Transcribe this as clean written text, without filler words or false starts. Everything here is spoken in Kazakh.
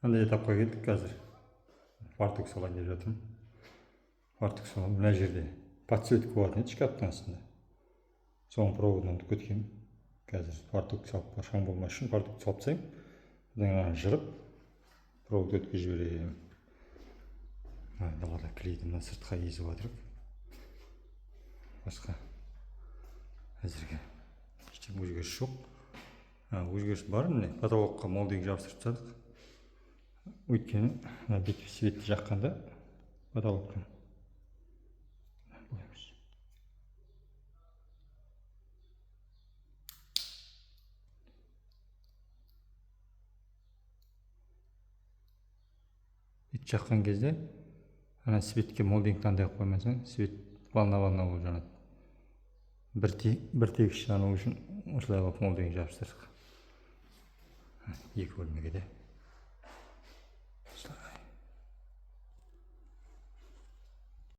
Андай этапқа келдік қазір. Фартук салайын деп жатырмын. Фартук салам. Мына жерде подсветка болатын еді шкафтың астында. Соның проводын өткем. Қазір фартук салып шаң болмас үшін фартук салып тастаймын. Одан жырып провод өткізіп жіберемін. Далада клейді мына сыртқа езіп жатырық. Басқа әзірге ештеңе өзгеріс жоқ. Өзгеріс бар, міне потолокқа молдинг жабыстырып тастадық. Өйткені бүйтіп светті жаққанда потолоктан боямыз. Бүйтіп жаққан кезде ана светке молдинг таңдай қоймасаң, свет волна болып жанады. Бір тегіс жану үшін осылай қылып молдинг жабыстырдық. Екі бөлмеге де